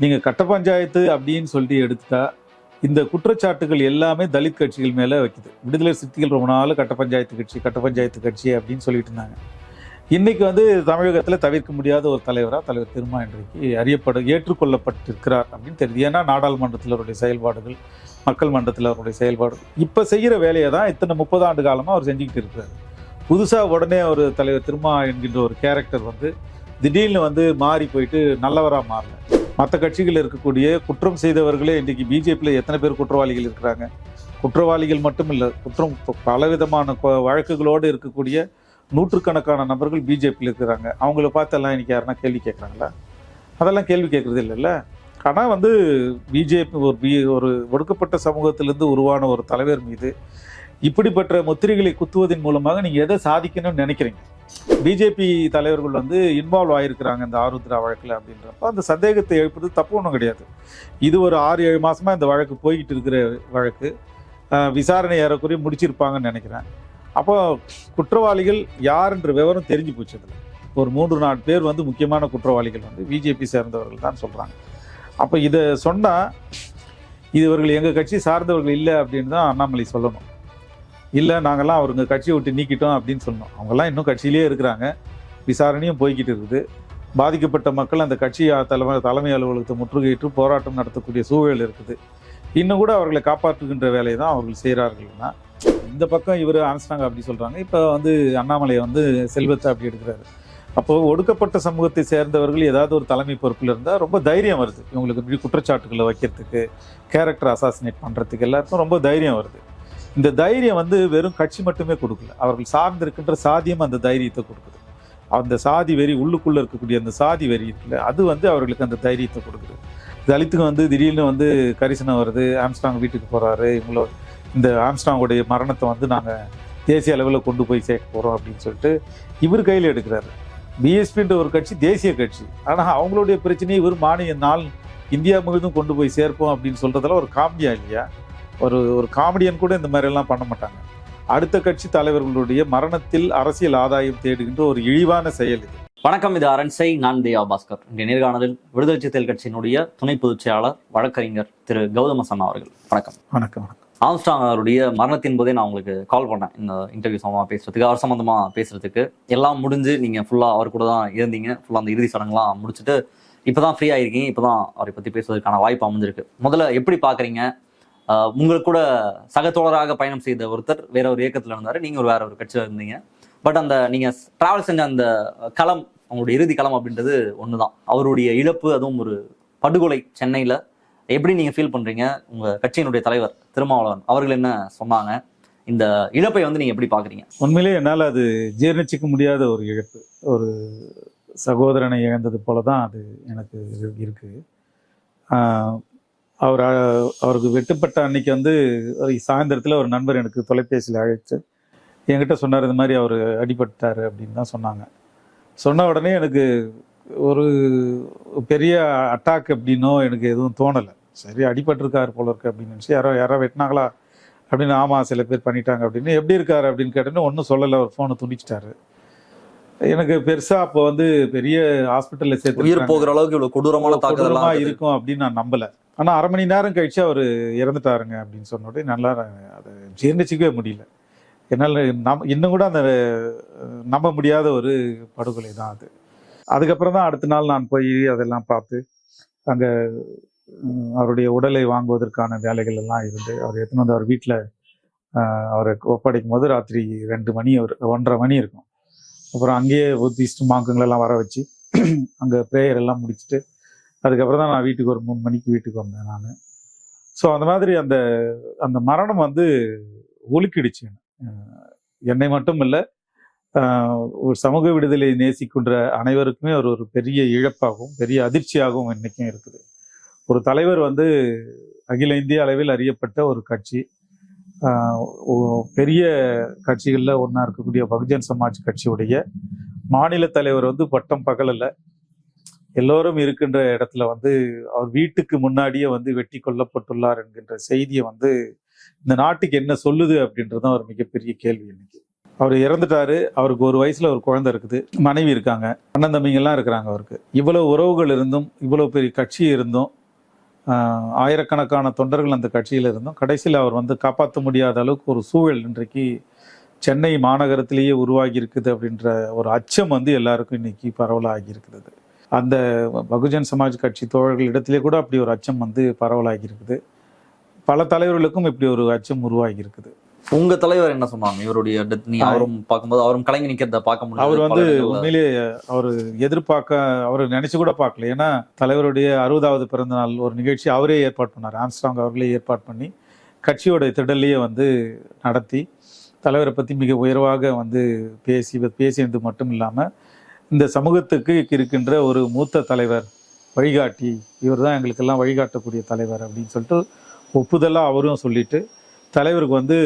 நீங்க கட்ட பஞ்சாயத்து அப்படின்னு சொல்லி எடுத்துட்டா இந்த குற்றச்சாட்டுகள் எல்லாமே தலித் கட்சிகள் மேல வைக்குது. விடுதலை சிறுத்தைகள் ரொம்ப நாள் கட்ட பஞ்சாயத்து கட்சி அப்படின்னு சொல்லிட்டு இருந்தாங்க. இன்னைக்கு வந்து தமிழகத்துல தவிர்க்க முடியாத ஒரு தலைவரா தலைவர் திருமா இன்றைக்கு ஏற்றுக்கொள்ளப்பட்டிருக்கிறார் அப்படின்னு தெரியுது. ஏன்னா நாடாளுமன்றத்தில் அவருடைய செயல்பாடுகள், மக்கள் மன்றத்தில் அவருடைய செயல்பாடுகள், இப்ப செய்யற வேலையை தான் இத்தனை 30 ஆண்டு காலமா அவர் செஞ்சுக்கிட்டு இருக்கிறாரு. புதுசா உடனே ஒரு தலைவர் திருமா என்கின்ற ஒரு கேரக்டர் வந்து திடீர்னு வந்து மாறி போயிட்டு நல்லவரா மாறல. மற்ற கட்சிகள் இருக்கக்கூடிய குற்றம் செய்தவர்களே இன்றைக்கி பிஜேபியில் எத்தனை பேர் குற்றவாளிகள் இருக்கிறாங்க? குற்றவாளிகள் மட்டும் இல்லை, பலவிதமான வழக்குகளோடு இருக்கக்கூடிய நூற்றுக்கணக்கான நபர்கள் பிஜேபியில் இருக்கிறாங்க. அவங்கள பார்த்தெல்லாம் இன்னைக்கு யாருன்னா கேள்வி கேட்குறாங்களா? அதெல்லாம் கேள்வி கேட்குறது இல்லைல்ல. ஆனால் வந்து பிஜேபி ஒரு ஒடுக்கப்பட்ட சமூகத்திலிருந்து உருவான ஒரு தலைவர் மீது இப்படிப்பட்ட முத்திரைகளை குத்துவதன் மூலமாக நீங்கள் எதை சாதிக்கணும்னு நினைக்கிறீங்க? பிஜேபி தலைவர்கள் வந்து இன்வால்வ் ஆகிருக்கிறாங்க இந்த ஆருத்ரா வழக்கில் அப்படின்றப்ப அந்த சந்தேகத்தை எழுப்புறது தப்பு ஒன்றும் கிடையாது. இது ஒரு 6-7 மாதமாக இந்த வழக்கு போய்கிட்டு இருக்கிற வழக்கு. விசாரணை ஏறக்குறைய முடிச்சிருப்பாங்கன்னு நினைக்கிறேன். அப்போ குற்றவாளிகள் யாருன்ற விவரம் தெரிஞ்சு போச்சு. அதில் ஒரு 3-4 பேர் வந்து முக்கியமான குற்றவாளிகள் வந்து பிஜேபி சேர்ந்தவர்கள் தான் சொல்கிறாங்க. அப்போ இதை சொன்னால் இவர்கள் எங்கள் கட்சி சார்ந்தவர்கள் இல்லை அப்படின்னு தான் அண்ணாமலை சொல்லணும். இல்லை நாங்கள்லாம் அவருங்க கட்சியை விட்டு நீக்கிட்டோம் அப்படின்னு சொன்னோம். அவங்கெல்லாம் இன்னும் கட்சியிலே இருக்கிறாங்க, விசாரணையும் போய்கிட்டு இருக்குது. பாதிக்கப்பட்ட மக்கள் அந்த கட்சி தலைமை அலுவலகத்தை முற்றுகையிட்டு போராட்டம் நடத்தக்கூடிய சூழல் இருக்குது. இன்னும் கூட அவர்களை காப்பாற்றுகின்ற வேலையை தான் அவர்கள் செய்கிறார்கள்னா, இந்த பக்கம் இவர் ஆம்ஸ்ட்ராங் அப்படி சொல்கிறாங்க, இப்போ வந்து அண்ணாமலை வந்து செல்வத்தை அப்படி எடுக்கிறாரு. அப்போது ஒடுக்கப்பட்ட சமூகத்தை சேர்ந்தவர்கள் ஏதாவது ஒரு தலைமை பொறுப்பில் இருந்தால் ரொம்ப தைரியம் வருது. இவங்களுக்கு இப்படி குற்றச்சாட்டுகளை வைக்கிறதுக்கு, கேரக்டர் அசாசினேட் பண்ணுறதுக்கு எல்லாருக்கும் ரொம்ப தைரியம் வருது. இந்த தைரியம் வந்து வெறும் கட்சி மட்டுமே கொடுக்கல, அவர்கள் சார்ந்திருக்கின்ற சாதியம் அந்த தைரியத்தை கொடுக்குது. அந்த சாதி வெறி, உள்ளுக்குள்ளே இருக்கக்கூடிய அந்த சாதி வெறி இருக்குல்ல, அது வந்து அவர்களுக்கு அந்த தைரியத்தை கொடுக்குது. தலித்துக்கு வந்து திடீர்னு வந்து கரிசனம் வருது, ஆம்ஸ்ட்ராங் வீட்டுக்கு போகிறாரு, இந்த ஆம்ஸ்ட்ராங்குடைய மரணத்தை வந்து நாங்கள் தேசிய அளவில் கொண்டு போய் சேர்க்க போகிறோம் அப்படின்னு சொல்லிட்டு இவர் கையில் எடுக்கிறாரு. பிஎஸ்பின்ற ஒரு கட்சி தேசிய கட்சி, ஆனால் அவங்களுடைய பிரச்சனையை இவர் இந்தியா முழுவதும் கொண்டு போய் சேர்ப்போம் அப்படின்னு சொல்கிறதெல்லாம் ஒரு காமெடியா இல்லையா? ஒரு காமெடியன் கூட இந்த மாதிரி எல்லாம் பண்ண மாட்டாங்க. அடுத்த கட்சி தலைவர்களுடைய மரணத்தில் அரசியல் ஆதாயம் தேடுகின்ற ஒரு இழிவான செயல் இது. வணக்கம், இது அரண்சை. நான் தேவா பாஸ்கர். இன்றைய நேர்காணலில் விடுதலை சிறுத்தைகள் கட்சியினுடைய துணை பொதுச் செயலாளர் வழக்கறிஞர் திரு கௌதம சன்னா அவர்கள். வணக்கம். வணக்கம். ஆம்ஸ்ட்ராங் அவருடைய மரணத்தின் போதே நான் உங்களுக்கு கால் பண்ணேன் இந்த இன்டர்வியூ சம்பந்தமாக பேசுறதுக்கு, அவர் சம்பந்தமாக பேசுறதுக்கு. எல்லாம் முடிஞ்சு நீங்கள் ஃபுல்லாக அவர் கூட தான் இருந்தீங்க, ஃபுல்லாக அந்த இறுதி சடங்குலாம் முடிச்சுட்டு இப்போ தான் ஃப்ரீ ஆகிருக்கீங்க, இப்போ தான் அவரை பற்றி பேசுவதற்கான வாய்ப்பு அமைஞ்சிருக்கு. முதல்ல எப்படி பார்க்குறீங்க? உங்களுக்கு கூட சக தோழராக பயணம் செய்த ஒருத்தர் வேற ஒரு இயக்கத்தில் இருந்தார், நீங்கள் வேற ஒரு கட்சியில் இருந்தீங்க. பட் அந்த நீங்கள் ட்ராவல் செஞ்ச அந்த களம், அவங்களுடைய இறுதி களம் அப்படின்றது ஒன்று தான். அவருடைய இழப்பு, அதுவும் ஒரு படுகொலை சென்னையில், எப்படி நீங்கள் ஃபீல் பண்ணுறீங்க? உங்கள் கட்சியினுடைய தலைவர் திருமாவளவன் அவர்கள் என்ன சொன்னாங்க? இந்த இழப்பை வந்து நீங்கள் எப்படி பார்க்குறீங்க? உண்மையிலே என்னால் அது ஜீர்ணிச்சிக்க முடியாத ஒரு இழப்பு. ஒரு சகோதரனை இழந்தது போல தான் அது எனக்கு இருக்குது. அவருக்கு வெட்டுப்பட்ட அன்னைக்கு வந்து சாயந்தரத்தில் ஒரு நண்பர் எனக்கு தொலைபேசியில் அழைத்து என்கிட்ட சொன்னார், இது மாதிரி அவர் அடிபட்டார் அப்படின்னு தான் சொன்னாங்க. சொன்ன உடனே எனக்கு ஒரு பெரிய அட்டாக் அப்படின்னோ எனக்கு எதுவும் தோணலை. சரி, அடிபட்டிருக்கார் போல இருக்கு அப்படின்னு நினச்சி யாரோ வெட்டினாங்களா அப்படின்னு. ஆமாம், சில பேர் பண்ணிட்டாங்க அப்படின்னு. எப்படி இருக்காரு அப்படின்னு கேட்டோன்னு ஒன்றும் சொல்லலை, ஒரு ஃபோனை துண்டிச்சிட்டாரு. எனக்கு பெருசா அப்போ வந்து பெரிய ஹாஸ்பிட்டல்ல சேர்த்து உயிர் போகிற அளவுக்கு இவ்வளவு கொடூரமான தாக்குதலா இருக்கும் அப்படின்னு நான் நம்பல. ஆனா 1/2 மணி நேரம் கழிச்சு அவர் இறந்துட்டாருங்க அப்படின்னு சொன்னோட நல்லா அதை ஜீர்ணிச்சிக்கவே முடியல என்னால். இன்னும் கூட அந்த நம்ப முடியாத ஒரு படுகொலை தான் அது. அதுக்கப்புறம் தான் அடுத்த நாள் நான் போய் அதெல்லாம் பார்த்து அங்கே அவருடைய உடலை வாங்குவதற்கான வேலைகள் எல்லாம் இருந்து அவர் எடுத்துன்னு வந்து அவர் வீட்டில் அவரை ஒப்படைக்கும் போது ராத்திரி 2 மணி, 1:30 மணி இருக்கும். அப்புறம் அங்கேயே புத்திஸ்ட் மாங்குங்களெல்லாம் வர வச்சு அங்கே ப்ரேயர் எல்லாம் முடிச்சுட்டு அதுக்கப்புறம் தான் நான் வீட்டுக்கு ஒரு 3 மணிக்கு வீட்டுக்கு வந்தேன் நான். ஸோ அந்த மாதிரி அந்த மரணம் வந்து ஒழுக்கிடுச்சு என்னை மட்டும் இல்லை, ஒரு சமூக விடுதலை நேசிக்கின்ற அனைவருக்குமே ஒரு பெரிய இழப்பாகவும் பெரிய அதிர்ச்சியாகவும் இன்றைக்கும் இருக்குது. ஒரு தலைவர் வந்து அகில இந்திய அளவில் அறியப்பட்ட ஒரு கட்சி, பெரிய கட்சிகளில் ஒன்றா இருக்கக்கூடிய பகுஜன் சமாஜ் கட்சியுடைய மாநில தலைவர் வந்து பட்டம் பகலில் எல்லோரும் இருக்கின்ற இடத்துல வந்து அவர் வீட்டுக்கு முன்னாடியே வந்து வெட்டி கொல்லப்பட்டுள்ளார் என்கின்ற செய்தியை வந்து இந்த நாட்டுக்கு என்ன சொல்லுது அப்படின்றதும் ஒரு மிகப்பெரிய கேள்வி இன்னைக்கு. அவர் இறந்துட்டாரு. அவருக்கு ஒரு வயசுல ஒரு குழந்தை இருக்குது, மனைவி இருக்காங்க, அண்ணன் தம்பிங்கெல்லாம் இருக்கிறாங்க. அவருக்கு இவ்வளவு உறவுகள் இருந்தும், இவ்வளவு பெரிய கட்சி இருந்தும், ஆயிரக்கணக்கான தொண்டர்கள் அந்த கட்சியில் இருந்தும், கடைசியில் அவர் வந்து காப்பாற்ற முடியாத அளவுக்கு ஒரு சூழல் இன்றைக்கு சென்னை மாநகரத்திலேயே உருவாகி இருக்குது அப்படின்ற ஒரு அச்சம் வந்து எல்லாருக்கும் இன்னைக்கு பரவலாகி இருக்கிறது. அந்த பகுஜன் சமாஜ் கட்சி தோழர்கள் இடத்திலே கூட அப்படி ஒரு அச்சம் வந்து பரவலாகி இருக்குது. பல தலைவர்களுக்கும் இப்படி ஒரு அச்சம் உருவாகி இருக்குது. உங்க தலைவர் என்ன சொன்னாங்க இவருடைய டெத்? நீ அவரும் பார்க்கும்போது அவரும் கலங்கி நிக்கிறத பார்க்க முடியும். அவர் வந்து உண்மையிலேயே அவர் அவர் நினைச்சு கூட பார்க்கல. ஏன்னா தலைவருடைய 60வது பிறந்த நாள் ஒரு நிகழ்ச்சி அவரே ஏற்பாடு பண்ணார். ஆம்ஸ்ட்ராங் அவர்களே ஏற்பாடு பண்ணி கட்சியோட திடல்லையே வந்து நடத்தி தலைவரை பற்றி மிக உயர்வாக வந்து பேசியது மட்டும் இல்லாமல் இந்த சமூகத்துக்கு இருக்கின்ற ஒரு மூத்த தலைவர், வழிகாட்டி, இவர் தான் எங்களுக்கெல்லாம் வழிகாட்டக்கூடிய தலைவர் அப்படின்னு சொல்லிட்டு ஒப்புதலாக அவரும் சொல்லிட்டு, தலைவருக்கு வந்து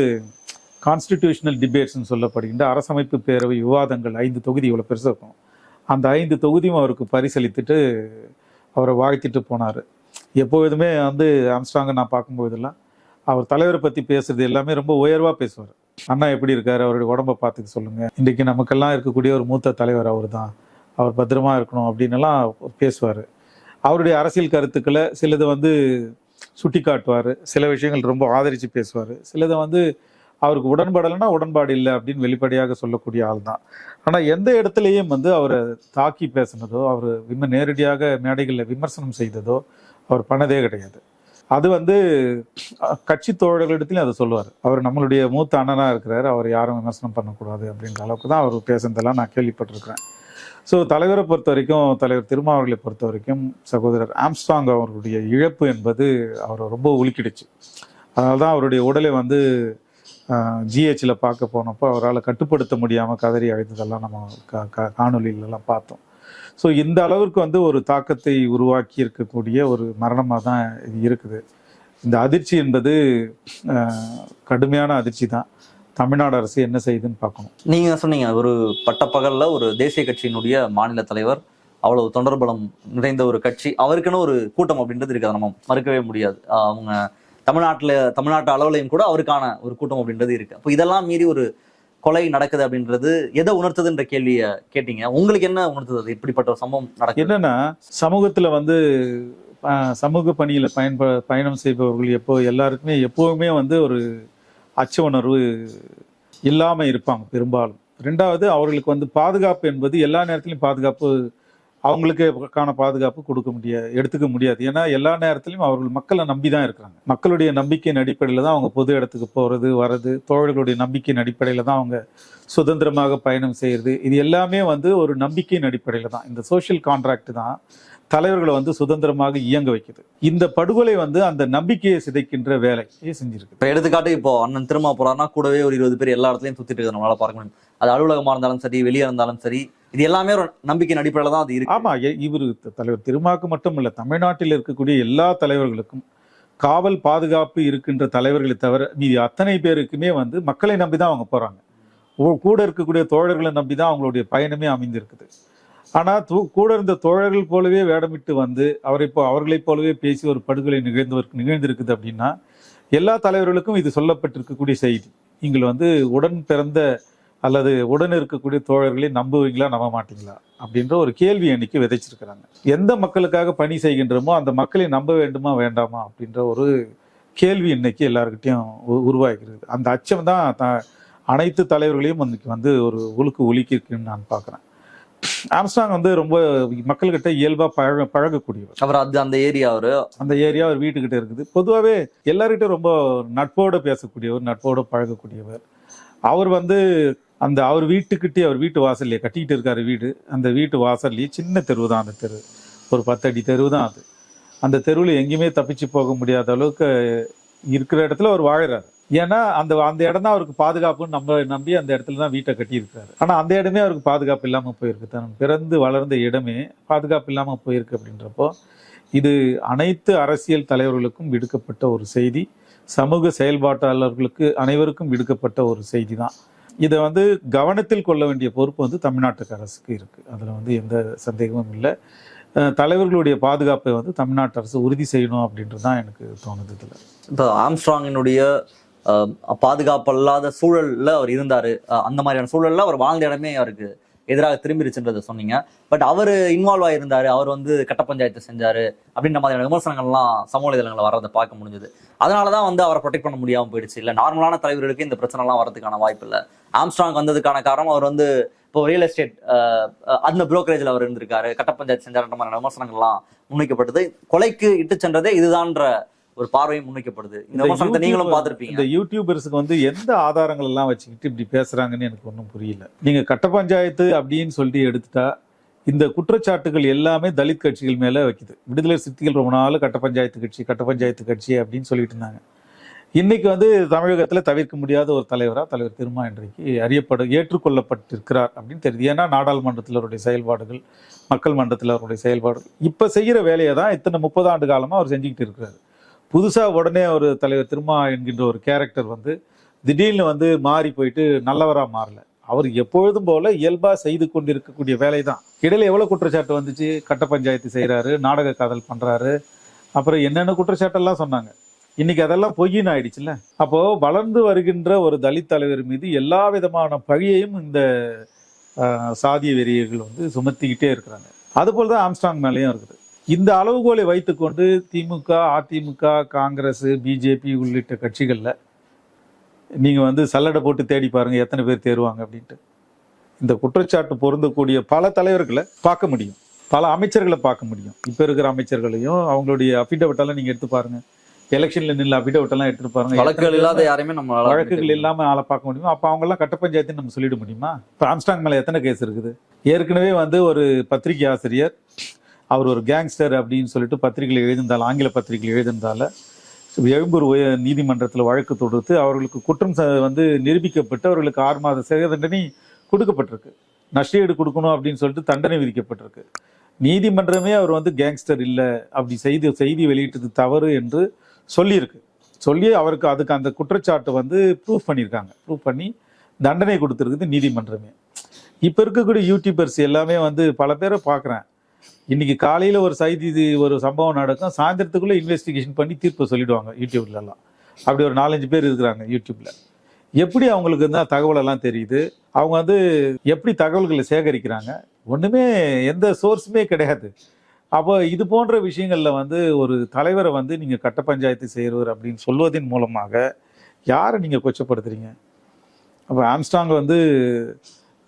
கான்ஸ்டிடியூஷனல் டிபேட்ஸ்ன்னு சொல்லப்படுகின்ற அரசமைப்பு பேரவை விவாதங்கள் 5 தொகுதி இவ்வளோ பெருசாக இருக்கும், அந்த 5 தொகுதியும் அவருக்கு பரிசளித்துட்டு அவரை வாழ்த்திட்டு போனார். எப்போதுமே வந்து ஆம்ஸ்ட்ராங்கை நான் பார்க்கும்போதெல்லாம் அவர் தலைவரை பற்றி பேசுறது எல்லாமே ரொம்ப உயர்வாக பேசுவார். அண்ணா எப்படி இருக்காரு, அவருடைய உடம்பை பார்த்துக்க சொல்லுங்கள், இன்றைக்கி நமக்கெல்லாம் இருக்கக்கூடிய ஒரு மூத்த தலைவர் அவர் தான், அவர் பத்திரமா இருக்கணும் அப்படின்னுலாம் பேசுவார். அவருடைய அரசியல் கருத்துக்களை சிலது வந்து சுட்டி காட்டுவார், சில விஷயங்கள் ரொம்ப ஆதரித்து பேசுவார், சிலதை வந்து அவருக்கு உடன்படலைன்னா உடன்பாடு இல்லை அப்படின்னு வெளிப்படையாக சொல்லக்கூடிய ஆள் தான். ஆனால் எந்த இடத்துலையும் வந்து அவரை தாக்கி பேசினதோ, அவர் நேரடியாக மேடைகளில் விமர்சனம் செய்ததோ அவர் பண்ணதே கிடையாது. அது வந்து கட்சி தோழர்களிடத்துலையும் அதை சொல்லுவார். அவர் நம்மளுடைய மூத்த அண்ணனாக இருக்கிறார், அவர் யாரும் விமர்சனம் பண்ணக்கூடாது அப்படின்ற அளவுக்கு தான் அவர் பேசுனதெல்லாம் நான் கேள்விப்பட்டிருக்கிறேன். ஸோ தலைவரை பொறுத்த வரைக்கும், தலைவர் திருமாவர்களை பொறுத்த வரைக்கும், சகோதரர் ஆம்ஸ்ட்ராங் அவர்களுடைய இழப்பு என்பது அவரை ரொம்ப உலுக்கிடுச்சு. அதனால தான் அவருடைய உடலை வந்து ஜிஹெச்சில் பார்க்க போனப்போ அவரால் கட்டுப்படுத்த முடியாமல் கதறி அழைத்ததெல்லாம் நம்ம காணொலியிலலாம் பார்த்தோம். ஸோ இந்த அளவிற்கு வந்து ஒரு தாக்கத்தை உருவாக்கி இருக்கக்கூடிய ஒரு மரணமாக தான் இது இருக்குது. இந்த அதிர்ச்சி என்பது கடுமையான அதிர்ச்சி தான். தமிழ்நாடு அரசு என்ன செய்யுதுன்னு பார்க்கணும். நீங்க சொன்னீங்க ஒரு பட்டப்பகல்ல ஒரு தேசிய கட்சியினுடைய மாநில தலைவர், அவ்வளவு தொண்டர் பலம் நிறைந்த ஒரு கட்சி, அவருக்குன்னு ஒரு கூட்டம் அப்படின்றது இருக்குது, நம்ம மறுக்கவே முடியாது. அவங்க தமிழ்நாட்டு அளவுலையும் கூட அவருக்கான ஒரு கூட்டம் அப்படின்றது இருக்கு. அப்போ இதெல்லாம் மீறி ஒரு கொலை நடக்குது அப்படின்றது எதை உணர்த்துதுன்ற கேள்வியை கேட்டீங்க. உங்களுக்கு என்ன உணர்த்துது இப்படிப்பட்ட ஒரு சம்பவம் நடக்குது? என்னன்னா, சமூகத்துல வந்து சமூக பணியில பயணம் செய்பவர்கள் எல்லாருக்குமே எப்போவுமே வந்து ஒரு அச்ச உணர்வு இல்லாம இருப்பாங்க பெரும்பாலும். 2வது, அவர்களுக்கு வந்து பாதுகாப்பு என்பது எல்லா நேரத்திலையும் பாதுகாப்பு அவங்களுக்கான பாதுகாப்பு எடுத்துக்க முடியாது. ஏன்னா எல்லா நேரத்திலையும் அவர்கள் மக்களை நம்பி தான் இருக்கிறாங்க. மக்களுடைய நம்பிக்கையின் அடிப்படையில் தான் அவங்க பொது இடத்துக்கு போகிறது வர்றது, தோழர்களுடைய நம்பிக்கையின் அடிப்படையில் தான் அவங்க சுதந்திரமாக பயணம் செய்கிறது. இது எல்லாமே வந்து ஒரு நம்பிக்கையின் அடிப்படையில் தான். இந்த சோஷியல் கான்ட்ராக்ட் தான் தலைவர்களை வந்து சுதந்திரமாக இயங்க வைக்குது. இந்த படுகொலை வந்து அந்த நம்பிக்கையை சிதைக்கின்ற வேலையை செஞ்சிருக்கு. இப்போ எடுத்துக்காட்டு, இப்போ அண்ணன் திரும்ப போறாருன்னா கூடவே ஒரு 20 பேர் எல்லா இடத்துலையும் சுத்திட்டு இருக்கிறது நம்மளால பார்க்க முடியும். அது அலுவலகமாக இருந்தாலும் சரி, வெளியே இருந்தாலும் சரி, இது எல்லாமே ஒரு நம்பிக்கையின் அடிப்படையில் தான் அது இருக்கு. ஆமா, இவர் தலைவர் திருமாக்கு மட்டும் இல்லை, தமிழ்நாட்டில் இருக்கக்கூடிய எல்லா தலைவர்களுக்கும் காவல் பாதுகாப்பு இருக்கின்ற தலைவர்களை தவிர மீதி அத்தனை பேருக்குமே வந்து மக்களை நம்பி தான் அவங்க போறாங்க. கூட இருக்கக்கூடிய தோழர்களை நம்பி தான் அவங்களுடைய பயணமே அமைந்திருக்குது. ஆனால் கூட இருந்த தோழர்கள் போலவே வேடமிட்டு வந்து அவர்களைப் போலவே பேசி ஒரு படுகொலை நிகழ்ந்திருக்குது அப்படின்னா எல்லா தலைவர்களுக்கும் இது சொல்லப்பட்டிருக்கக்கூடிய செய்தி. நீங்கள் வந்து உடன் பிறந்த அல்லது உடன் இருக்கக்கூடிய தோழர்களை நம்புவீங்களா நம்ப மாட்டீங்களா அப்படின்ற ஒரு கேள்வி இன்னைக்கு விதைச்சிருக்கிறாங்க. எந்த மக்களுக்காக பணி செய்கின்றோமோ அந்த மக்களை நம்ப வேண்டுமா வேண்டாமா அப்படின்ற ஒரு கேள்வி இன்னைக்கு எல்லாருக்கிட்டையும் உருவாகிறது. அந்த அச்சம் தான் அனைத்து தலைவர்களையும் இன்னைக்கு வந்து ஒரு ஒழுக்கிருக்குன்னு நான் பார்க்குறேன். ஆம்ஸ்ட்ராங் வந்து ரொம்ப மக்கள்கிட்ட இயல்பா பழகக்கூடியவர். அவர் அந்த ஏரியா அவர் வீட்டுக்கிட்ட இருக்குது. பொதுவாகவே எல்லார்கிட்ட ரொம்ப நட்போட பேசக்கூடியவர், நட்போட பழகக்கூடியவர். அவர் வந்து அவர் வீட்டுக்கிட்டே, அவர் வீட்டு வாசல்லையே கட்டிக்கிட்டு இருக்காரு வீடு, அந்த வீட்டு வாசல்லையே சின்ன தெருவு தான், அந்த தெரு ஒரு 10 அடி தெருவு தான் அது. அந்த தெருவில் எங்கேயுமே தப்பிச்சு போக முடியாத அளவுக்கு இருக்கிற இடத்துல அவர் வாழறாரு. ஏன்னா அந்த இடம் தான் அவருக்கு பாதுகாப்புன்னு நம்பி அந்த இடத்துல தான் வீட்டை கட்டியிருக்காரு. ஆனால் அந்த இடமே அவருக்கு பாதுகாப்பு இல்லாமல் போயிருக்கு. தான் பிறந்து வளர்ந்த இடமே பாதுகாப்பு இல்லாமல் போயிருக்கு. அப்படின்றப்போ இது அனைத்து அரசியல் தலைவர்களுக்கும் விடுக்கப்பட்ட ஒரு செய்தி, சமூக செயல்பாட்டாளர்களுக்கு அனைவருக்கும் விடுக்கப்பட்ட ஒரு செய்தி தான். இதை வந்து கவனத்தில் கொள்ள வேண்டிய பொறுப்பு வந்து தமிழ்நாட்டுக்கு அரசுக்கு இருக்குது. அதில் வந்து எந்த சந்தேகமும் இல்லை. தலைவர்களுடைய பாதுகாப்பை வந்து தமிழ்நாட்டு அரசு உறுதி செய்யணும் அப்படின்றது தான் எனக்கு தோணுது. இதில் இப்போ ஆம்ஸ்ட்ராங்கினுடைய பாதுகாப்பல்லாத சூழல்ல அவர் இருந்தாரு. அந்த மாதிரியான சூழல்ல அவர் வாழ்ந்த இடமே அவருக்கு எதிராக திரும்பிருச்சுன்றதை சொன்னீங்க. பட் அவர் இன்வால்வ் ஆயிருந்தாரு, அவர் வந்து கட்ட பஞ்சாயத்து செஞ்சாரு அப்படின்ற மாதிரியான விமர்சனங்கள்லாம் சமூக வலைதளங்களை வர்றதை பார்க்க முடிஞ்சது. அதனாலதான் வந்து அவரை ப்ரொடெக்ட் பண்ண முடியாம போயிடுச்சு. இல்ல நார்மலான தலைவர்களுக்கு இந்த பிரச்சனை எல்லாம் வரதுக்கான வாய்ப்பு இல்லை. ஆம்ஸ்ட்ராங் வந்ததுக்கான காரணம் அவர் வந்து இப்போ ரியல் எஸ்டேட் அந்த புரோக்கரேஜ்ல அவர் இருந்திருக்காரு, கட்ட பஞ்சாயத்து செஞ்சாருன்ற மாதிரியான விமர்சனங்கள்லாம் முன்வைக்கப்பட்டது. கொலைக்கு இட்டு சென்றதே இதுதான்ற ஒரு பார்வையும் முன்வைக்கப்படுது. இந்த விமர்சனத்தை நீங்களும் பார்த்திருப்பீங்க. இந்த யூடியூபர்ஸுக்கு வந்து எந்த ஆதாரங்கள் எல்லாம் வச்சுக்கிட்டு இப்படி பேசுறாங்கன்னு எனக்கு ஒன்றும் புரியல. நீங்க கட்ட பஞ்சாயத்து அப்படின்னு சொல்லிட்டு எடுத்துட்டா இந்த குற்றச்சாட்டுகள் எல்லாமே தலித் கட்சிகள் மேல வைக்குது. விடுதலை சிறுத்தைகள் ரொம்ப நாள் கட்ட பஞ்சாயத்து கட்சி அப்படின்னு சொல்லிட்டு இருந்தாங்க. இன்னைக்கு வந்து தமிழகத்துல தவிர்க்க முடியாத ஒரு தலைவர் திருமா இன்றைக்கு ஏற்றுக்கொள்ளப்பட்டிருக்கிறார் அப்படின்னு தெரியுது. ஏன்னா நாடாளுமன்றத்தில் அவருடைய செயல்பாடுகள், மக்கள் மன்றத்தில் அவருடைய செயல்பாடுகள், இப்ப செய்யற வேலையை தான் இத்தனை 30 ஆண்டு காலமா அவர் செஞ்சுக்கிட்டு இருக்கிறாரு. புதுசா உடனே ஒரு தலைவர் திருமா என்கின்ற ஒரு கேரக்டர் வந்து திடீர்னு வந்து மாறி போயிட்டு நல்லவரா மாறல. அவர் எப்பொழுதும் போல இயல்பா செய்து கொண்டிருக்கக்கூடிய வேலை தான். இடையில எவ்வளவு குற்றச்சாட்டு வந்துச்சு, கட்ட பஞ்சாயத்து செய்யறாரு, நாடக காதல் பண்றாரு, அப்புறம் என்னென்ன குற்றச்சாட்டெல்லாம் சொன்னாங்க. இன்னைக்கு அதெல்லாம் பொய்ன்னு ஆயிடுச்சுல்ல. அப்போ வளர்ந்து வருகின்ற ஒரு தலித் தலைவர் மீது எல்லா விதமான பழியையும் இந்த சாதிய வெறியர்கள் வந்து சுமத்திக்கிட்டே இருக்கிறாங்க. அது போலதான் ஆம்ஸ்ட்ராங் மேலேயும் இருக்குது. இந்த அளவுகோலை வைத்துக்கொண்டு திமுக, அதிமுக, காங்கிரஸ், பிஜேபி உள்ளிட்ட கட்சிகள்ல நீங்க வந்து சல்லடை போட்டு தேடி பாருங்க எத்தனை பேர் தேருவாங்க அப்படின்ட்டு. இந்த குற்றச்சாட்டு பொருந்தக்கூடிய பல தலைவர்களை பார்க்க முடியும், பல அமைச்சர்களை பார்க்க முடியும். இப்ப இருக்கிற அமைச்சர்களையும் அவங்களுடைய அஃபிடவிட்டெல்லாம் நீங்க எடுத்து பாருங்க. எலெக்ஷன்ல நின்று அஃபிடவிட்டெல்லாம் எடுத்து பாருங்க. வழக்குகள் இல்லாத யாரையுமே நம்ம வழக்குகள் இல்லாம ஆளை பார்க்க முடியுமா? அப்ப அவங்க எல்லாம் கட்ட பஞ்சாயத்துன்னு நம்ம சொல்லிட முடியுமா? இப்ப ஆம்ஸ்ட்ராங் மேல எத்தனை கேஸ் இருக்குது? ஏற்கனவே வந்து ஒரு பத்திரிகை ஆசிரியர், அவர் ஒரு கேங்ஸ்டர் அப்படின்னு சொல்லிட்டு பத்திரிகைகள் எழுதியிருந்தால, ஆங்கில பத்திரிகைகள் எழுதியிருந்தால எழும்பூர் நீதிமன்றத்தில் வழக்கு தொடுத்து அவர்களுக்கு குற்றம் வந்து நிரூபிக்கப்பட்டு அவர்களுக்கு 6 மாத சிறை தண்டனை கொடுக்கப்பட்டிருக்கு. நஷ்டஈடு கொடுக்கணும் அப்படின்னு சொல்லிட்டு தண்டனை விதிக்கப்பட்டிருக்கு. நீதிமன்றமே அவர் வந்து கேங்ஸ்டர் இல்லை அப்படி செய்தி வெளியிட்டது தவறு என்று சொல்லி அவருக்கு அதுக்கு அந்த குற்றச்சாட்டு வந்து ப்ரூஃப் பண்ணியிருக்காங்க. ப்ரூஃப் பண்ணி தண்டனை கொடுத்துருக்குது நீதிமன்றமே. இப்போ இருக்கக்கூடிய யூடியூபர்ஸ் எல்லாமே வந்து பல பேரை பார்க்குறேன். இன்னைக்கு காலையில் ஒரு சம்பவம் நடக்கும், சாயந்தரத்துக்குள்ளே இன்வெஸ்டிகேஷன் பண்ணி தீர்ப்பு சொல்லிடுவாங்க யூடியூப்லலாம். அப்படி ஒரு 4-5 பேர் இருக்கிறாங்க யூடியூப்ல. எப்படி அவங்களுக்கு தான் தகவலெல்லாம் தெரியுது? அவங்க வந்து எப்படி தகவல்களை சேகரிக்கிறாங்க? ஒன்றுமே எந்த சோர்ஸுமே கிடையாது. அப்போ இது போன்ற விஷயங்களில் வந்து ஒரு தலைவரை வந்து நீங்கள் கட்ட பஞ்சாயத்து செய்கிறவர் அப்படின்னு சொல்வதன் மூலமாக யாரை நீங்கள் கொச்சப்படுத்துறீங்க? அப்போ ஆம்ஸ்ட்ராங் வந்து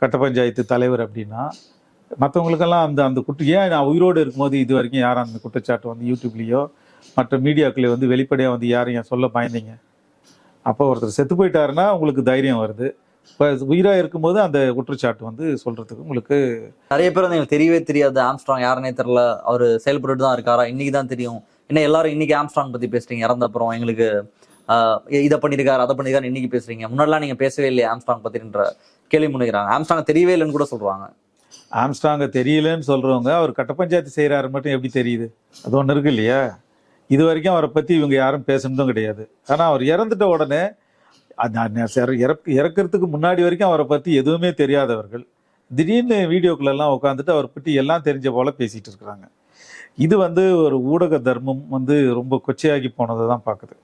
கட்ட பஞ்சாயத்து தலைவர் அப்படின்னா மற்றவங்களுக்கெல்லாம் அந்த ஏன் நான் உயிரோடு இருக்கும்போது இது வரைக்கும் யாரும் அந்த குற்றச்சாட்டு வந்து யூடியூப்லேயோ மற்ற மீடியாக்குள்ளே வந்து வெளிப்படையாக வந்து யாரையும் சொல்ல பயந்தீங்க? அப்போ ஒருத்தர் செத்து போயிட்டாருன்னா உங்களுக்கு தைரியம் வருது. இப்போ உயிராக இருக்கும்போது அந்த குற்றச்சாட்டு வந்து சொல்றதுக்கு உங்களுக்கு நிறைய பேர் வந்து எங்களுக்கு தெரியவே தெரியாது. ஆம்ஸ்ட்ராங் யாருன்னே தெரியல, அவர் செயல்பட்டு தான் இருக்காரா, இன்னைக்கு தான் தெரியும். என்ன எல்லாரும் இன்னைக்கு ஆம்ஸ்ட்ராங் பத்தி பேசுறீங்க, இறந்த அப்புறம் எங்களுக்கு இதை பண்ணியிருக்காரு அதை பண்ணியிருக்காரு இன்னைக்கு பேசுறீங்க, முன்னாடிலாம் நீங்க பேசவே இல்லையே ஆம்ஸ்ட்ராங் பத்தின்ற கேள்வி முன்வைக்கிறாங்க. ஆம்ஸ்ட்ராங் தெரியவே இல்லைன்னு கூட சொல்றாங்க. ஆம்ஸ்ட்ராங்க தெரியலன்னு சொல்றவங்க அவர் கட்ட பஞ்சாயத்து செய்யறாரு மட்டும் எப்படி தெரியுது? அது ஒன்று இருக்கு இல்லையா? இது வரைக்கும் அவரை பத்தி இவங்க யாரும் பேசுனதும் கிடையாது. ஆனா அவர் இறந்துட்ட உடனே இறக்கிறதுக்கு முன்னாடி வரைக்கும் அவரை பத்தி எதுவுமே தெரியாதவர்கள் திடீர்னு வீடியோக்குள்ளெல்லாம் உட்காந்துட்டு அவரை பற்றி எல்லாம் தெரிஞ்ச போல பேசிட்டு இருக்கிறாங்க. இது வந்து ஒரு ஊடக தர்மம் வந்து ரொம்ப கொச்சையாகி போனதை தான் பார்க்குது.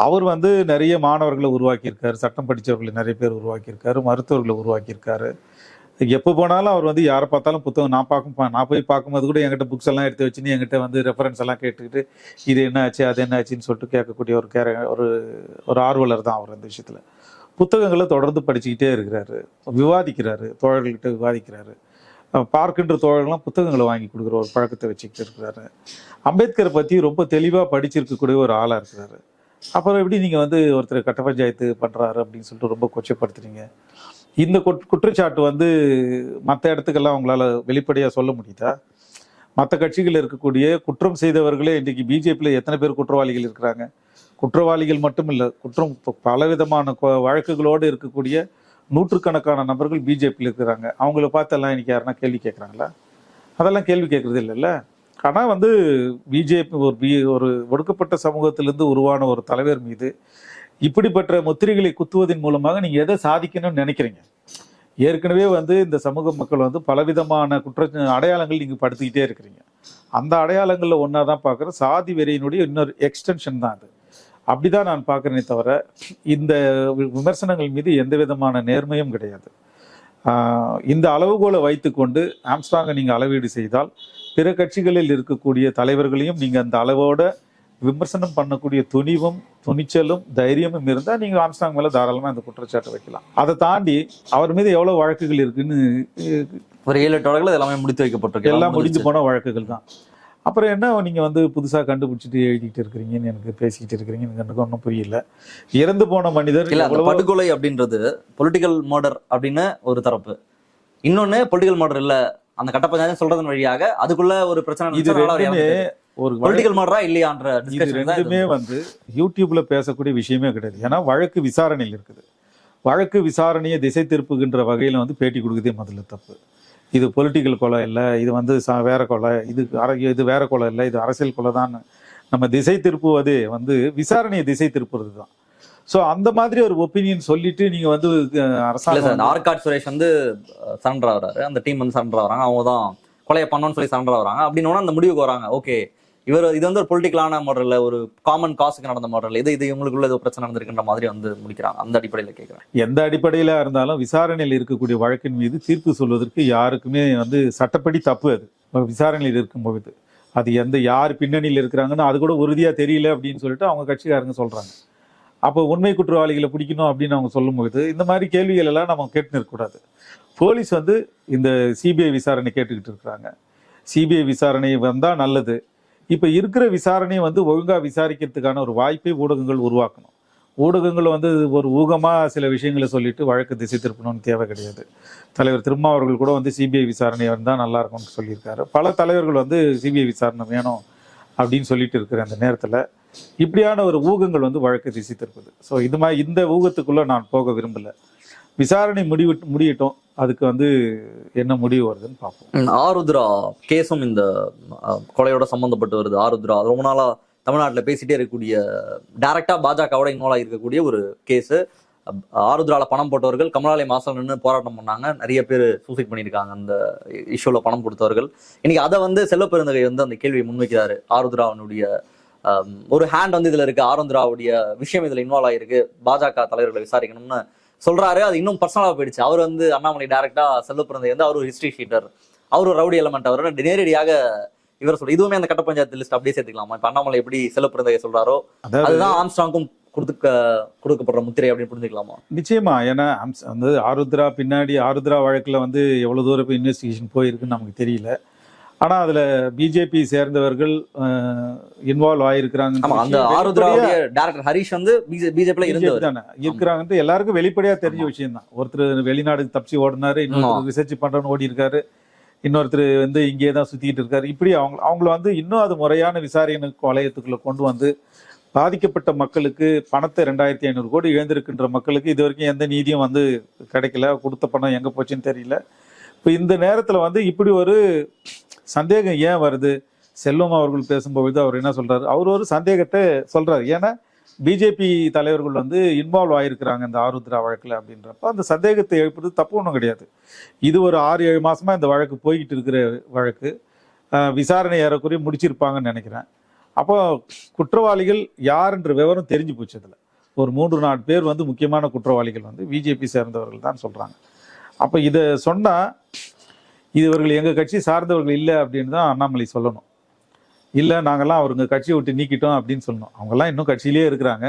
அவர் வந்து நிறைய மாணவர்களை உருவாக்கியிருக்காரு, சட்டம் படித்தவர்களை நிறைய பேர் உருவாக்கியிருக்காரு, மருத்துவர்களை உருவாக்கியிருக்காரு. எப்போ போனாலும் அவர் வந்து யாரை பார்த்தாலும் புத்தகம் நான் போய் பார்க்கும்போது கூட என்கிட்ட புக்ஸ் எல்லாம் எடுத்து வச்சுன்னு என்கிட்ட வந்து ரெஃபரன்ஸ் எல்லாம் கேட்டுக்கிட்டு இது என்ன ஆச்சு அது என்ன ஆச்சுன்னு சொல்லிட்டு கேட்கக்கூடிய ஒரு ஆர்வலர் தான் அவர். அந்த விஷயத்தில் புத்தகங்களை தொடர்ந்து படிச்சுக்கிட்டே இருக்கிறாரு, விவாதிக்கிறாரு, தோழர்கள்கிட்ட விவாதிக்கிறாரு. பார்க்கின்ற தோழர்கள்லாம் புத்தகங்களை வாங்கி கொடுக்குற ஒரு பழக்கத்தை வச்சுக்கிட்டு இருக்கிறாரு. அம்பேத்கரை பற்றி ரொம்ப தெளிவாக படிச்சிருக்கக்கூடிய ஒரு ஆளாக இருக்கிறாரு. அப்புறம் எப்படி நீங்கள் வந்து ஒருத்தர் கட்ட பஞ்சாயத்து பண்ணுறாரு அப்படின்னு சொல்லிட்டு ரொம்ப கொச்சைப்படுத்துறீங்க? இந்த குற்றச்சாட்டு வந்து மற்ற இடத்துக்கெல்லாம் உங்களால் வெளிப்படையாக சொல்ல முடியுதா? மற்ற கட்சிகள் இருக்கக்கூடிய குற்றம் செய்தவர்களே இன்றைக்கு பிஜேபியில் எத்தனை பேர் குற்றவாளிகள் இருக்கிறாங்க? குற்றவாளிகள் மட்டும் இல்லை, குற்றம் பலவிதமான வழக்குகளோடு இருக்கக்கூடிய நூற்றுக்கணக்கான நபர்கள் பிஜேபியில் இருக்கிறாங்க. அவங்கள பார்த்தெல்லாம் இன்னைக்கு யாருன்னா கேள்வி கேட்குறாங்களா? அதெல்லாம் கேள்வி கேட்குறது இல்லைல்ல. ஆனால் வந்து பிஜேபி ஒரு ஒடுக்கப்பட்ட சமூகத்திலிருந்து உருவான ஒரு தலைவர் மீது இப்படிப்பட்ட முத்திரைகளை குத்துவதன் மூலமாக நீங்கள் எதை சாதிக்கணும்னு நினைக்கிறீங்க? ஏற்கனவே வந்து இந்த சமூக மக்கள் வந்து பலவிதமான அடையாளங்கள் நீங்கள் படுத்திக்கிட்டே இருக்கிறீங்க. அந்த அடையாளங்களில் ஒன்றா தான் பார்க்குற சாதி வெறியினுடைய இன்னொரு எக்ஸ்டென்ஷன் தான் அது. அப்படிதான் நான் பார்க்குறேனே தவிர இந்த விமர்சனங்கள் மீது எந்த விதமான நேர்மையும் கிடையாது. இந்த அளவுகோலை வைத்துக்கொண்டு ஆம்ஸ்ட்ராங்கை நீங்கள் அளவீடு செய்தால் பிற கட்சிகளில் இருக்கக்கூடிய தலைவர்களையும் நீங்கள் அந்த அளவோட விமர்சனம் பண்ணக்கூடிய துணிவும் துணிச்சலும் தைரியமும் இருந்தால் நீங்கள் ஆம்ஸ்ட்ராங் மேலே தாராளமாக இந்த குற்றச்சாட்டை வைக்கலாம். அதை தாண்டி அவர் மீது எவ்வளோ வழக்குகள் இருக்குன்னு ஒரு 7-8 வழக்குகள் எல்லாமே முடித்து வைக்கப்பட்டிருக்கு. எல்லாம் முடிந்து போன வழக்குகள் தான். அப்புறம் என்ன நீங்கள் வந்து புதுசாக கண்டுபிடிச்சிட்டு எழுதிக்கிட்டு இருக்கிறீங்கன்னு எனக்கு பேசிக்கிட்டு இருக்கிறீங்கன்னு எனக்கு ஒன்றும் புரியல. இறந்து போன மனிதர் இல்ல, அந்த படுகொலை அப்படின்றது பொலிட்டிக்கல் மர்டர் அப்படின்னு ஒரு தரப்பு, இன்னொன்னு பொலிட்டிக்கல் மர்டர் இல்ல அந்த கட்டப்பஞ்சாயத்து சொல்றதன் வழியாக அதுக்குள்ள ஒரு பிரச்சனை. இது ரெண்டுமே ஒரு பொலிட்டிக்கல் மர்டரா இல்லையான்ற இது டிஸ்கஷன் ரெண்டுமே வந்து யூடியூப்ல பேசக்கூடிய விஷயமே கிடையாது. ஏன்னா வழக்கு விசாரணையில் இருக்குது. வழக்கு விசாரணையை திசை திருப்புகின்ற வகையில் வந்து பேட்டி கொடுக்குதே முதல்ல தப்பு. இது பொலிட்டிக்கல் கொலை இல்லை, இது வந்து வேற கொலை, இது வேற கொலை இல்லை, இது அரசியல் கொலை தான் நம்ம திசை திருப்புவதே வந்து விசாரணையை திசை திருப்புறது தான். ஸோ அந்த மாதிரி ஒரு ஒப்பீனியன் சொல்லிட்டு நீங்க வந்து அரசாங்கம் ஆர்காட் சுரேஷ் வந்து சரண்டர் ஆகுறாரு, அந்த டீம் வந்து சரண்டர் ஆகுறாங்க, அவங்க தான் கொலையை பண்ணோன்னு சொல்லி சரண்டர் ஆகுறாங்க அப்படின்னு அந்த முடிவுக்கு வராங்க. ஓகே, இது வந்து ஒரு பொலிட்டிக்கலான மாடல், ஒரு காமன் காசுக்கு நடந்த மாடல், இது இவங்களுக்குள்ள ஏதோ பிரச்சனை நடந்திருக்குன்ற மாதிரி வந்து முடிக்கிறாங்க. அந்த அடிப்படையில் கேட்குறேன். எந்த அடிப்படையில இருந்தாலும் விசாரணையில் இருக்கக்கூடிய வழக்கின் மீது தீர்ப்பு சொல்வதற்கு யாருக்குமே வந்து சட்டப்படி தப்பு. அது விசாரணையில் இருக்கும்போது அது யார் பின்னணியில் இருக்கிறாங்கன்னு அது கூட உறுதியா தெரியல அப்படின்னு சொல்லிட்டு அவங்க கட்சிக்காரங்க சொல்றாங்க. அப்போ உண்மை குற்றவாளிகளை பிடிக்கணும் அப்படின்னு அவங்க சொல்லும்போது இந்த மாதிரி கேள்விகள் எல்லாம் நம்ம கேட்டுன்னு இருக்கக்கூடாது. போலீஸ் வந்து இந்த சிபிஐ விசாரணை கேட்டுக்கிட்டு இருக்கிறாங்க. சிபிஐ விசாரணை வந்தால் நல்லது. இப்போ இருக்கிற விசாரணையை வந்து ஒழுங்காக விசாரிக்கிறதுக்கான ஒரு வாய்ப்பை ஊடகங்கள் உருவாக்கணும். ஊடகங்கள் வந்து ஒரு ஊகமாக சில விஷயங்களை சொல்லிட்டு வழக்கு திசை திருப்பணும்னு தேவை கிடையாது. தலைவர் திருமாவர்கள் கூட வந்து சிபிஐ விசாரணை வந்தால் நல்லா இருக்கும்னு சொல்லியிருக்காரு. பல தலைவர்கள் வந்து சிபிஐ விசாரணை வேணும் அப்படின்னு சொல்லிட்டு இருக்கிற அந்த நேரத்தில் இப்படியான ஒரு ஊகங்கள் வந்து வழக்கு திசை திருப்புது. ஸோ இந்த ஊகத்துக்குள்ளே நான் போக விரும்பலை. விசாரணை முடியட்டும், அதுக்கு வந்து என்ன முடிவு வருதுன்னு பார்ப்போம். ஆருத்ரா கேஸும் இந்த கொலையோட சம்மந்தப்பட்டு வருது. ஆருத்ரா ரொம்ப நாளா தமிழ்நாட்டில் பேசிட்டே இருக்கக்கூடிய, டைரக்டா பாஜகவோட இன்வால்வ் ஆகிருக்கக்கூடிய ஒரு கேஸு. ஆருத்ரால பணம் போட்டவர்கள் கமலாலயம் வாசல் நின்று போராட்டம் பண்ணாங்க. நிறைய பேர் சூசைட் பண்ணியிருக்காங்க அந்த இஷ்யூல பணம் கொடுத்தவர்கள். இன்னைக்கு அதை வந்து செல்வப்பெருந்தகை வந்து அந்த கேள்வியை முன்வைக்கிறாரு. ஆருத்ராவுடைய ஒரு ஹேண்ட் வந்து இதுல இருக்கு, ஆருத்ராவுடைய விஷயம் இதுல இன்வால்வ் ஆகிருக்கு, பாஜக தலைவர்களை விசாரிக்கணும்னு சொல்றாரு. அது இன்னும் பர்சனலா போயிடுச்சு. அவர் வந்து அண்ணாமலை டைரக்டா செல்வப்பிறந்தை வந்து அவர் ஒரு ஹிஸ்டரி ஷீட்டர், அவர் ஒரு ரவுடி எலமெண்ட், அவர் நேரடியாக இவர் சொல்ற இதுவுமே அந்த கட்ட பஞ்சாயத்து லிஸ்ட் அப்படியே சேர்த்துக்கலாமா? இப்ப அண்ணாமலை எப்படி செல்வப்பிறந்தையை சொல்றாரோ அதுதான் ஆம்ஸ்ட்ராங்கும் கொடுக்கப்படுற முத்திரை அப்படின்னு புரிஞ்சுக்கலாமா? நிச்சயமா. ஏன்னா வந்து ஆருத்ரா பின்னாடி ஆருத்ரா வழக்குல வந்து எவ்வளவு தூரம் இன்வெஸ்டிகேஷன் போயிருக்குன்னு நமக்கு தெரியல. ஆனா அதுல பிஜேபி சேர்ந்தவர்கள் இன்வால்வ் ஆயிருக்கிறாங்க. அந்த ஆருத்ராவுடைய டைரக்டர் ஹரிஷ் வந்து பிஜேபில இருக்கிறாங்க எல்லாருக்கும் வெளிப்படையா தெரிஞ்ச விஷயம் தான். ஒருத்தர் வெளிநாடுக்கு தப்பிச்சு ஓடினாரு, இன்னொருத்தர் ரிசர்ச் பண்றன்னு ஓடி இருக்காரு, இன்னொருத்தர் வந்து இங்கேயே தான் சுத்திக்கிட்டு இருக்காரு. இப்படி அவங்கள வந்து இன்னும் அது முறையான விசாரணை வளையத்துக்குள்ள கொண்டு வந்து பாதிக்கப்பட்ட மக்களுக்கு பணத்தை 2500 கோடி இழந்திருக்கின்ற மக்களுக்கு இது வரைக்கும் எந்த நீதியும் வந்து கிடைக்கல. கொடுத்த பணம் எங்க போச்சுன்னு தெரியல. இப்போ இந்த நேரத்தில் வந்து இப்படி ஒரு சந்தேகம் ஏன் வருது? செல்வம் அவர்கள் பேசும்பொழுது அவர் என்ன சொல்றாரு? அவர் ஒரு சந்தேகத்தை சொல்றாரு. ஏன்னா பிஜேபி தலைவர்கள் வந்து இன்வால்வ் ஆயிருக்கிறாங்க இந்த ஆருத்ரா வழக்கில் அப்படின்றப்ப அந்த சந்தேகத்தை எழுப்புறது தப்பு ஒன்றும் கிடையாது. இது ஒரு 6-7 மாசமா இந்த வழக்கு போய்கிட்டு இருக்கிற வழக்கு. விசாரணை ஏறக்குறைய முடிச்சிருப்பாங்கன்னு நினைக்கிறேன். அப்போ குற்றவாளிகள் யாருன்ற விவரம் தெரிஞ்சு போச்சு. அதில் ஒரு 3-4 பேர் வந்து முக்கியமான குற்றவாளிகள் வந்து பிஜேபி சேர்ந்தவர்கள் தான் சொல்றாங்க. அப்போ இதை சொன்னா இவர்கள் எங்கள் கட்சி சார்ந்தவர்கள் இல்லை அப்படின்னு தான் அண்ணாமலை சொல்லணும். இல்லை நாங்கள்லாம் அவருங்க கட்சியை விட்டு நீக்கிட்டோம் அப்படின்னு சொல்லணும். அவங்கெல்லாம் இன்னும் கட்சியிலே இருக்கிறாங்க,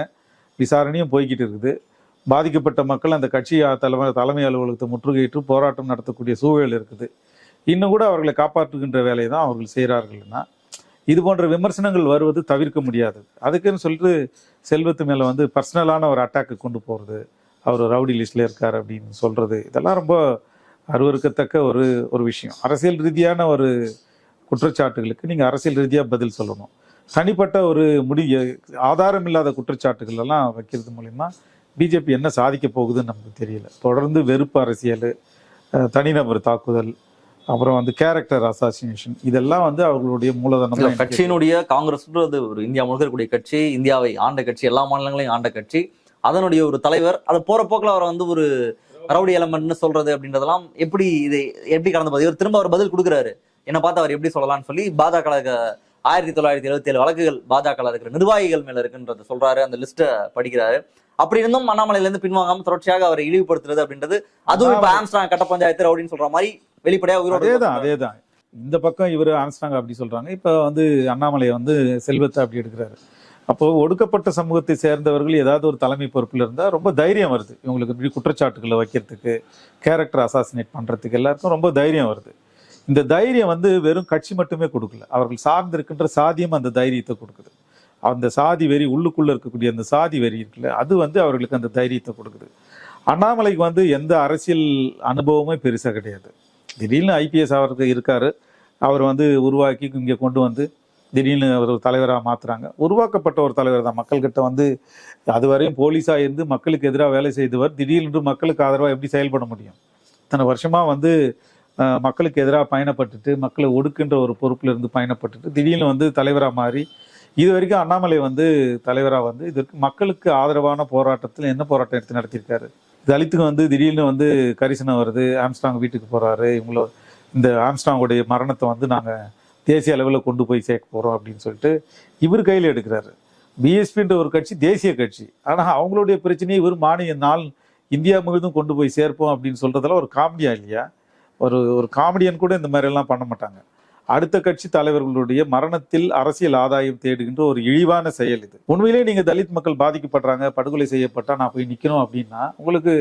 விசாரணையும் போய்கிட்டு இருக்குது. பாதிக்கப்பட்ட மக்கள் அந்த கட்சி தலைமை அலுவலகத்தை முற்றுகையிட்டு போராட்டம் நடத்தக்கூடிய சூழல் இருக்குது. இன்னும் கூட அவர்களை காப்பாற்றுகின்ற வேலையை தான் அவர்கள் செய்கிறார்கள்னா இது போன்ற விமர்சனங்கள் வருவது தவிர்க்க முடியாது. அதுக்குன்னு சொல்லிட்டு செல்வத்து மேலே வந்து பர்சனலான ஒரு அட்டாக்கு கொண்டு போகிறது, அவர் ரவுடி லிஸ்ட்ல இருக்கார் அப்படின்னு சொல்றது, இதெல்லாம் ரொம்ப அருவருக்கத்தக்க ஒரு விஷயம். அரசியல் ரீதியான ஒரு குற்றச்சாட்டுகளுக்கு நீங்கள் அரசியல் ரீதியாக பதில் சொல்லணும். தனிப்பட்ட ஒரு ஆதாரம் இல்லாத குற்றச்சாட்டுகள் எல்லாம் வைக்கிறது மூலிமா பிஜேபி என்ன சாதிக்க போகுதுன்னு நமக்கு தெரியல. தொடர்ந்து வெறுப்பு அரசியல், தனிநபர் தாக்குதல், அப்புறம் வந்து கேரக்டர் அசாசினேஷன், இதெல்லாம் வந்து அவர்களுடைய மூலதனம். கட்சியினுடைய காங்கிரஸ் ஒரு இந்தியா முழுக்க இருக்கக்கூடிய கட்சி, இந்தியாவை ஆண்ட கட்சி, எல்லா மாநிலங்களையும் ஆண்ட கட்சி, அதனுடைய ஒரு தலைவர் அதை போற போக்கில் அவர் வந்து ஒரு ரவுடி எலமெண்ட்னு சொல்றது அப்படின்றதெல்லாம் எப்படி கடந்து போகுது? இவர் திரும்ப அவர் பதில் கொடுக்குறாரு, என்ன பார்த்து அவர் எப்படி சொல்லலாம்னு சொல்லி பாஜக 1977 வழக்குகள் பாஜக இருக்கிற நிர்வாகிகள் மேல இருக்குன்றத சொல்றாரு, அந்த லிஸ்ட்டை படிக்கிறாரு. அப்படி இருந்தும் அண்ணாமலையில இருந்து பின்வாங்காம தொடர்ச்சியாக அவரை இழிவுபடுத்துறது அப்படின்றது, அதுவும் இப்ப ஆம்ஸ்ட்ராங் கட்ட பஞ்சாயத்து அப்படின்னு சொல்ற மாதிரி வெளிப்படையா உயிரோட அதேதான். இந்த பக்கம் இவர் ஆம்ஸ்ட்ராங் அப்படி சொல்றாங்க, இப்ப வந்து அண்ணாமலை வந்து செல்வத்தை அப்படி எடுக்கிறாரு. அப்போ ஒடுக்கப்பட்ட சமூகத்தை சேர்ந்தவர்கள் ஏதாவது ஒரு தலைமை பொறுப்பில் இருந்தால் ரொம்ப தைரியம் வருது இவங்களுக்கு, இப்படி குற்றச்சாட்டுகளை வைக்கிறதுக்கு, கேரக்டர் அசாசினேட் பண்ணுறதுக்கு எல்லாருக்கும் ரொம்ப தைரியம் வருது. இந்த தைரியம் வந்து வெறும் கட்சி மட்டுமே கொடுக்கல, அவர்கள் சார்ந்திருக்கின்ற சாதியம் அந்த தைரியத்தை கொடுக்குது. அந்த சாதி வெறி, உள்ளுக்குள்ளே இருக்கக்கூடிய அந்த சாதி வெறி இருக்குல்ல, அது வந்து அவர்களுக்கு அந்த தைரியத்தை கொடுக்குது. அண்ணாமலைக்கு வந்து எந்த அரசியல் அனுபவமே பெருசாக கிடையாது. திடீர்னு ஐபிஎஸ் அவருக்கு இருக்காரு, அவர் வந்து உருவாக்கி இங்கே கொண்டு வந்து திடீர்னு அவர் தலைவராக மாற்றுறாங்க. உருவாக்கப்பட்ட ஒரு தலைவர் தான், மக்கள்கிட்ட வந்து அதுவரையும் போலீஸாக இருந்து மக்களுக்கு எதிராக வேலை செய்தவர் திடீரென்று மக்களுக்கு ஆதரவாக எப்படி செயல்பட முடியும்? இத்தனை வருஷமாக வந்து மக்களுக்கு எதிராக பயணப்பட்டுட்டு, மக்களை ஒடுக்குன்ற ஒரு பொறுப்பில் இருந்து பயணப்பட்டுட்டு திடீர்னு வந்து தலைவராக மாறி, இது வரைக்கும் அண்ணாமலை வந்து தலைவராக வந்து இதற்கு மக்களுக்கு ஆதரவான போராட்டத்தில் என்ன போராட்டம் எடுத்து நடத்தியிருக்காரு? தலித்துக்கு வந்து திடீர்னு வந்து கரிசனம் வருது, ஆம்ஸ்ட்ராங் வீட்டுக்கு போகிறாரு, இவங்கள இந்த ஆம்ஸ்ட்ராங்குடைய மரணத்தை வந்து நாங்கள் தேசிய அளவில் கொண்டு போய் சேர்க்க போகிறோம் அப்படின்னு சொல்லிட்டு இவர் கையில் எடுக்கிறாரு. பிஎஸ்பின்ற ஒரு கட்சி தேசிய கட்சி, ஆனால் அவங்களுடைய பிரச்சனையை இவர் மாநில நாள் இந்தியா முழுவதும் கொண்டு போய் சேர்ப்போம் அப்படின்னு சொல்கிறதெல்லாம் ஒரு காமெடியா இல்லையா? ஒரு காமெடியன் கூட இந்த மாதிரிலாம் பண்ண மாட்டாங்க. அடுத்த கட்சி தலைவர்களுடைய மரணத்தில் அரசியல் ஆதாயம் தேடுகின்ற ஒரு இழிவான செயல் இது. உண்மையிலேயே நீங்கள் தலித் மக்கள் பாதிக்கப்படுறாங்க, படுகொலை செய்யப்பட்டால் நான் போய் நிற்கணும் அப்படின்னா, உங்களுக்கு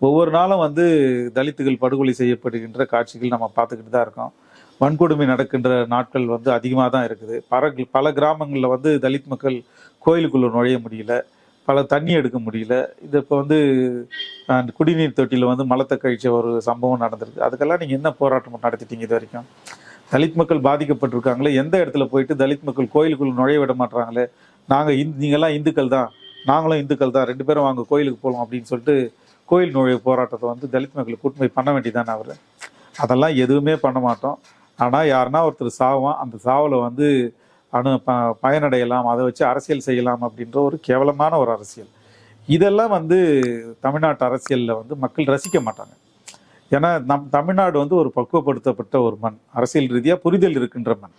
ஒவ்வொரு நாளும் வந்து தலித்துகள் படுகொலை செய்யப்படுகின்ற காட்சிகள் நம்ம பார்த்துக்கிட்டு தான் இருக்கோம். வன்கொடுமை நடக்கின்ற நாட்கள் வந்து அதிகமாக தான் இருக்குது. பல கிராமங்களில் வந்து தலித் மக்கள் கோயிலுக்குள்ளே நுழைய முடியல, பல தண்ணி எடுக்க முடியல. இது இப்போ வந்து குடிநீர் தொட்டியில் வந்து மலத்தை கழிச்ச ஒரு சம்பவம் நடந்திருக்கு. அதுக்கெல்லாம் நீங்கள் என்ன போராட்டம் நடத்திட்டீங்க இது வரைக்கும்? தலித் மக்கள் பாதிக்கப்பட்டிருக்காங்களே, எந்த இடத்துல போயிட்டு தலித் மக்கள் கோயிலுக்குள்ளே நுழைய விட மாட்டாங்களே, நீங்கள்லாம் இந்துக்கள் தான், நாங்களும் இந்துக்கள் தான், 2 பேரும் வாங்க கோயிலுக்கு போகலாம் அப்படின்னு சொல்லிட்டு கோயில் நுழைவு போராட்டத்தை வந்து தலித் மக்களை கூட்டமை பண்ண வேண்டியதானே அவர்? அதெல்லாம் எதுவுமே பண்ண மாட்டோம். ஆனால் யாருன்னா ஒருத்தர் சாவான், அந்த சாவில் வந்து பயனடையலாம், அதை வச்சு அரசியல் செய்யலாம் அப்படின்ற ஒரு கேவலமான ஒரு அரசியல். இதெல்லாம் வந்து தமிழ்நாட்டு அரசியலில் வந்து மக்கள் ரசிக்க மாட்டாங்க. ஏன்னா தமிழ்நாடு வந்து ஒரு பக்குவப்படுத்தப்பட்ட ஒரு மண், அரசியல் ரீதியாக புரிதல் இருக்கின்ற மண்.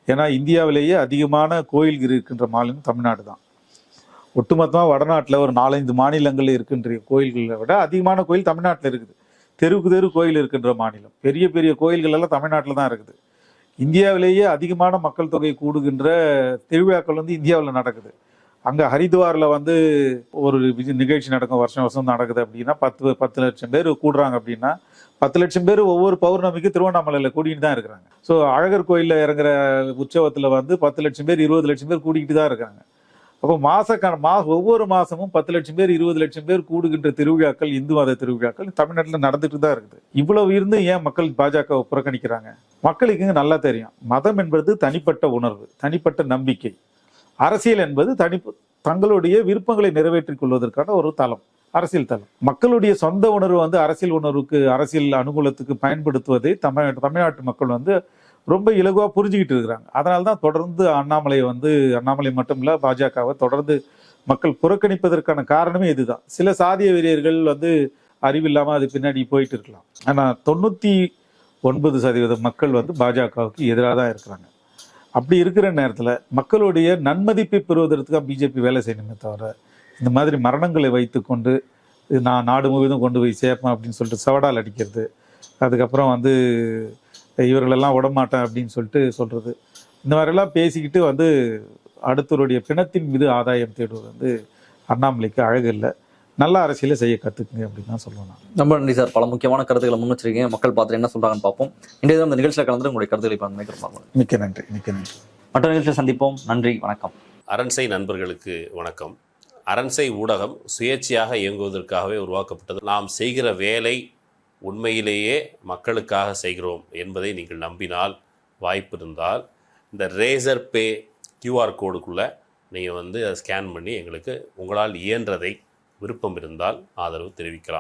ஏன்னா இந்தியாவிலேயே அதிகமான கோயில் இருக்கின்ற மாநிலம் தமிழ்நாடு தான். ஒட்டுமொத்தமாக வடநாட்டில் ஒரு 4-5 மாநிலங்கள் இருக்கின்ற கோயில்களை விட அதிகமான கோயில் தமிழ்நாட்டில் இருக்குது. தெருவுக்கு தெரு கோயில் இருக்கின்ற மாநிலம், பெரிய பெரிய கோயில்கள் எல்லாம் தமிழ்நாட்டில் தான் இருக்குது. இந்தியாவிலேயே அதிகமான மக்கள் தொகை கூடுகின்ற திருவிழாக்கள் வந்து இந்தியாவில் நடக்குது. அங்கே ஹரித்வாரில் வந்து ஒரு நிகழ்ச்சி நடக்கும், வருஷம் வருஷம் நடக்குது அப்படின்னா 10 லட்சம் பேர் கூடுறாங்க அப்படின்னா 10 லட்சம் பேர் ஒவ்வொரு பௌர்ணமிக்கு திருவண்ணாமலையில் கூடிட்டு தான் இருக்கிறாங்க. ஸோ அழகர் கோயிலில் இறங்குற உற்சவத்தில் வந்து 10 லட்சம் பேர் 20 லட்சம் பேர் கூடிக்கிட்டு தான் இருக்காங்க. அப்போ ஒவ்வொரு மாதமும் 10 லட்சம் பேர் 20 லட்சம் பேர் கூடுகின்ற திருவிழாக்கள், இந்து மத திருவிழாக்கள் தமிழ்நாட்டில் நடந்துட்டு தான் இருக்குது. இவ்வளவு இருந்து ஏன் மக்கள் பாஜகவை புறக்கணிக்கிறாங்க? மக்களுக்கு நல்லா தெரியும், மதம் என்பது தனிப்பட்ட உணர்வு, தனிப்பட்ட நம்பிக்கை. அரசியல் என்பது தங்களுடைய விருப்பங்களை நிறைவேற்றிக் கொள்வதற்கான ஒரு தளம், அரசியல் தளம். மக்களுடைய சொந்த உணர்வு வந்து அரசியல் உணர்வுக்கு, அரசியல் அனுகூலத்துக்கு பயன்படுத்துவதை தமிழ்நாட்டு மக்கள் வந்து ரொம்ப இலகுவாக புரிஞ்சுக்கிட்டு இருக்கிறாங்க. அதனால தான் தொடர்ந்து அண்ணாமலை மட்டும் இல்லை, பாஜகவை தொடர்ந்து மக்கள் புறக்கணிப்பதற்கான காரணமே இதுதான். சில சாதிய வெறியர்கள் வந்து அறிவில்லாமல் அது பின்னாடி போயிட்டு இருக்கலாம். ஆனால் 99% மக்கள் வந்து பாஜகவுக்கு எதிராக தான் இருக்கிறாங்க. அப்படி இருக்கிற நேரத்தில் மக்களுடைய நன்மதிப்பை பெறுவதற்கு பிஜேபி வேலை செய்யணுமே தவிர, இந்த மாதிரி மரணங்களை வைத்துக்கொண்டு நான் நாடு முழுவதும் கொண்டு போய் சேர்ப்பேன் அப்படின்னு சொல்லிட்டு சவடால் அடிக்கிறது, அதுக்கப்புறம் வந்து இவர்களெல்லாம் விடமாட்டேன் அப்படின்னு சொல்லிட்டு சொல்கிறது, இந்த மாதிரிலாம் பேசிக்கிட்டு வந்து அடுத்தவருடைய பிணத்தின் மீது ஆதாயம் தேடுவது வந்து அண்ணாமலைக்கு அழகு இல்லை. நல்ல அரசியலை செய்ய கற்றுக்குங்க அப்படின்னு தான் சொல்லுவேன் நான். ரொம்ப நன்றி சார், பல முக்கியமான கருத்துக்களை முன் வச்சிருக்கீங்க. மக்கள் பார்த்து என்ன சொல்கிறாங்கன்னு பார்ப்போம். இன்றைய இந்த நிகழ்ச்சியில் கலந்து உங்களுடைய கருத்துக்களை பார்க்க மிக்க நன்றி. மற்ற நிகழ்ச்சியில் சந்திப்போம். நன்றி, வணக்கம். அரண்சை நண்பர்களுக்கு வணக்கம். அரண்சை ஊடகம் சுயேட்சையாக இயங்குவதற்காகவே உருவாக்கப்பட்டது. நாம் செய்கிற வேலை உண்மையிலேயே மக்களுக்காக செய்கிறோம் என்பதை நீங்கள் நம்பினால், வாய்ப்பு இருந்தால் இந்த ரேசர் பே QR கோடுக்குள்ளே நீங்கள் வந்து அதை ஸ்கேன் பண்ணி எங்களுக்கு உங்களால் இயன்றதை, விருப்பம் இருந்தால் ஆதரவு தெரிவிக்கலாம்.